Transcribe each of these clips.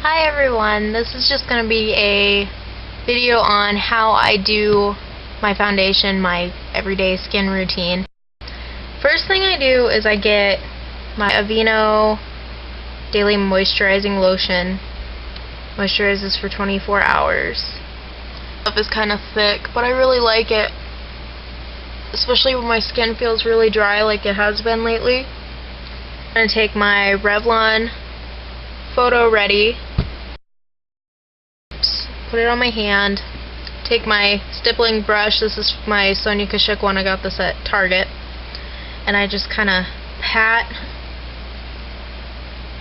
Hi everyone, this is just going to be a video on how I do my foundation, my everyday skin routine. First thing I do is I get my Aveeno Daily Moisturizing Lotion. Moisturizes for 24 hours. Stuff is kind of thick, but I really like it. Especially when my skin feels really dry like it has been lately. I'm going to take my Revlon Photo Ready, put it on my hand, take my stippling brush, this is my Sonia Kashuk one, I got this at Target, and I just kind of pat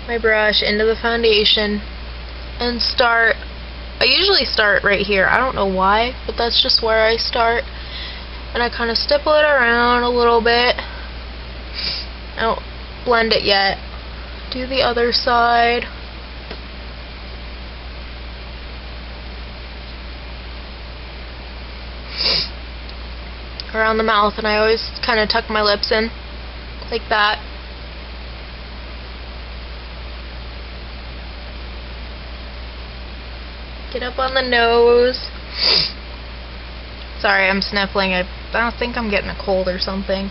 my brush into the foundation and start. I usually start right here, I don't know why, but that's just where I start, and I kind of stipple it around a little bit. I don't blend it yet. Do the other side. Around the mouth, and I always kind of tuck my lips in like that. Get up on the nose. Sorry, I'm sniffling. I don't think I'm getting a cold or something.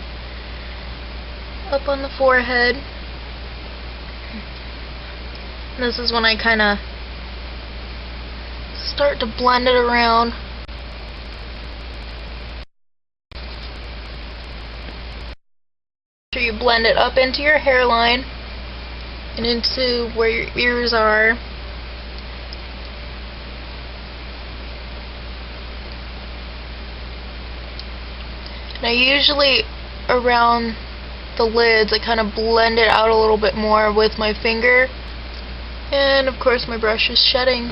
Up on the forehead. This is when I kind of start to blend it around. You blend it up into your hairline and into where your ears are. And I usually, around the lids, I kind of blend it out a little bit more with my finger. And of course my brush is shedding.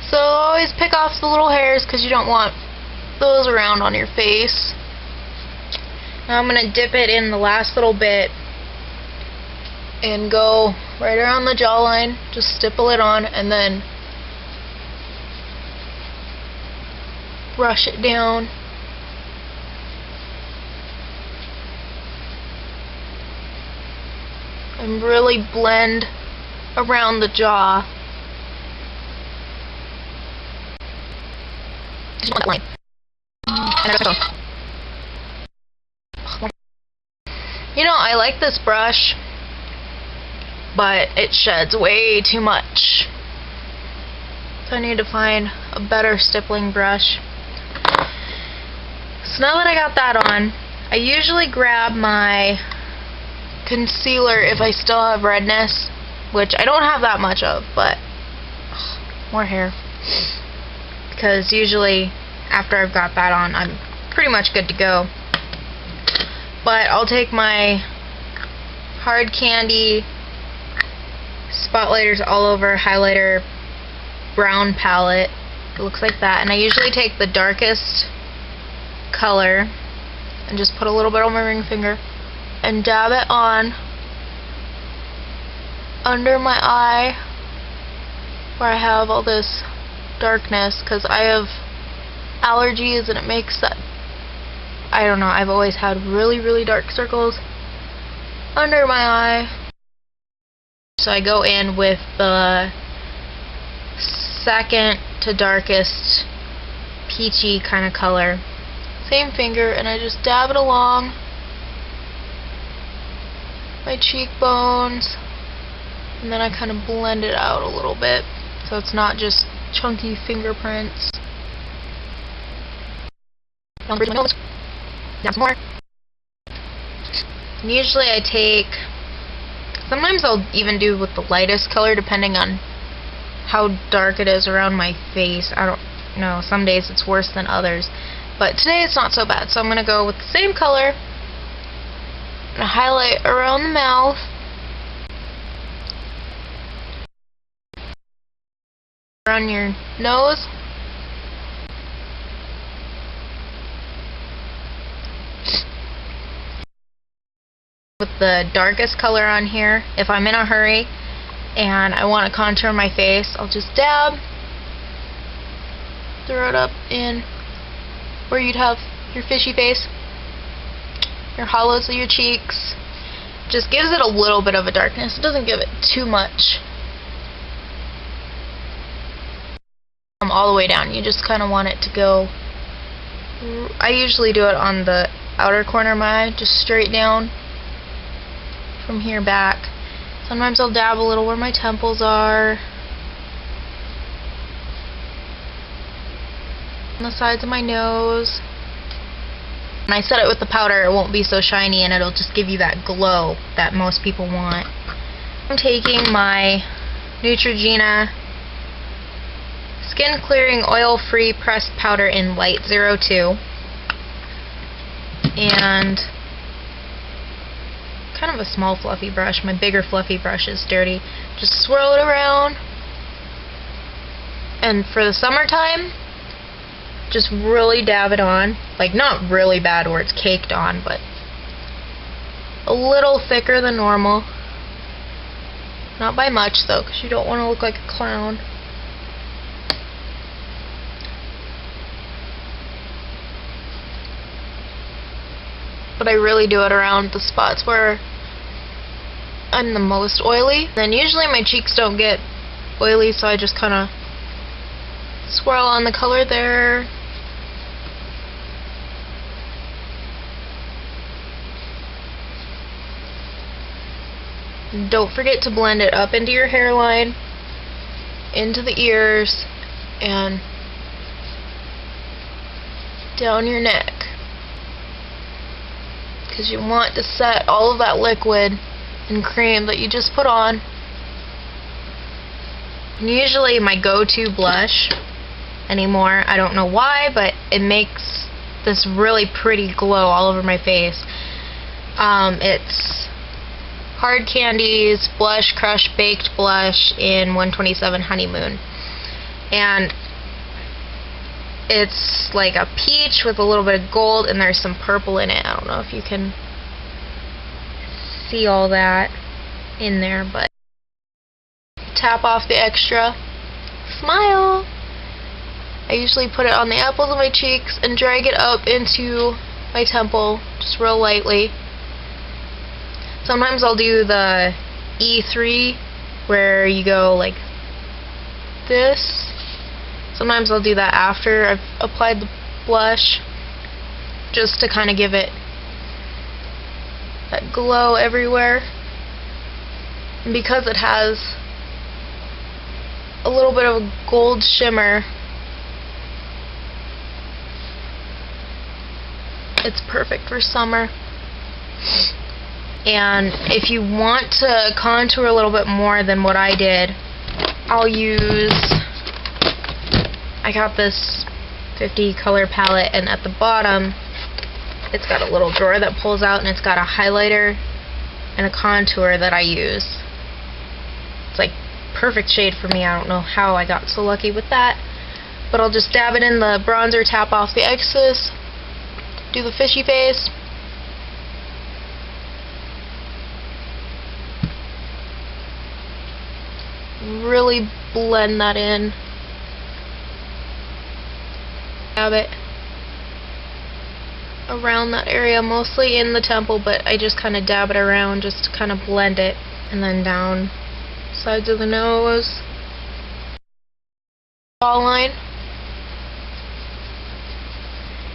So always pick off the little hairs because you don't want those around on your face. Now I'm going to dip it in the last little bit and go right around the jawline, just stipple it on, and then brush it down. And really blend around the jaw. You know, I like this brush, but it sheds way too much. So I need to find a better stippling brush. So now that I got that on, I usually grab my concealer if I still have redness, which I don't have that much of, but more hair. Because usually after I've got that on, I'm pretty much good to go. But I'll take my Hard Candy Spotlighters All Over Highlighter Brown palette. It looks like that. And I usually take the darkest color and just put a little bit on my ring finger and dab it on under my eye where I have all this darkness, because I have allergies and it makes that, I don't know, I've always had really dark circles under my eye. So I go in with the second to darkest peachy kind of color. Same finger, and I just dab it along my cheekbones, and then I kind of blend it out a little bit so it's not just chunky fingerprints. Down my nose. Down some more. And usually I take, sometimes I'll even do with the lightest color depending on how dark it is around my face. I don't know, some days it's worse than others, but today it's not so bad. So I'm going to go with the same color and highlight around the mouth. Around your nose. With the darkest color on here, if I'm in a hurry and I want to contour my face, I'll just dab, throw it up in where you'd have your fishy face, your hollows of your cheeks. Just gives it a little bit of a darkness. It doesn't give it too much. all the way down. You just kind of want it to go. I usually do it on the outer corner of my eye, just straight down from here back. Sometimes I'll dab a little where my temples are, on the sides of my nose. When I set it with the powder, it won't be so shiny and it'll just give you that glow that most people want. I'm taking my Neutrogena Skin Clearing Oil Free Pressed Powder in Light 02 and kind of a small fluffy brush. My bigger fluffy brush is dirty. Just swirl it around, and for the summertime, just really dab it on. Like, not really bad where it's caked on, but a little thicker than normal. Not by much though, because you don't want to look like a clown. But I really do it around the spots where I'm the most oily. Then usually my cheeks don't get oily, so I just kind of swirl on the color there. Don't forget to blend it up into your hairline, into the ears, and down your neck. Because you want to set all of that liquid and cream that you just put on. And usually my go-to blush anymore, I don't know why, but it makes this really pretty glow all over my face. It's Hard Candy's Blush Crush Baked Blush in 127 Honeymoon. And it's like a peach with a little bit of gold, and there's some purple in it. I don't know if you can see all that in there, but tap off the extra. Smile! I usually put it on the apples of my cheeks and drag it up into my temple, just real lightly. Sometimes I'll do the E3, where you go like this. Sometimes I'll do that after I've applied the blush, just to kind of give it that glow everywhere. And because it has a little bit of a gold shimmer, it's perfect for summer. And if you want to contour a little bit more than what I did, I'll use, I got this 50 color palette, and at the bottom it's got a little drawer that pulls out, and it's got a highlighter and a contour that I use. It's like perfect shade for me. I don't know how I got so lucky with that, but I'll just dab it in the bronzer, tap off the excess, do the fishy face. Really blend that in. Dab it around that area, mostly in the temple, but I just kind of dab it around just to kind of blend it, and then down sides of the nose, jawline,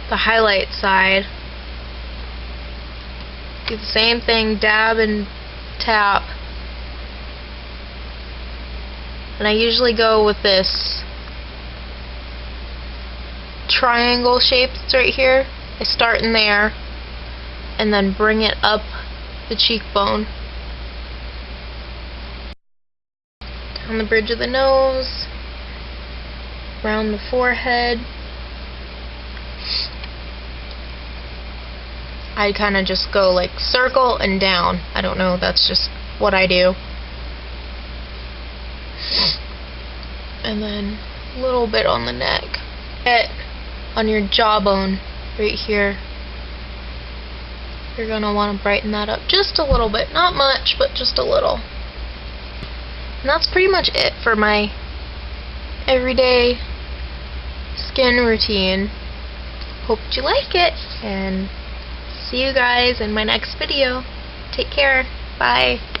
the highlight side. Do the same thing, dab and tap. And I usually go with this triangle shape that's right here. I start in there and then bring it up the cheekbone, down the bridge of the nose, around the forehead. I kind of just go like circle and down. I don't know, that's just what I do. And then a little bit on the neck. On your jawbone right here. You're going to want to brighten that up just a little bit. Not much, but just a little. And that's pretty much it for my everyday skin routine. Hope you like it, and see you guys in my next video. Take care. Bye.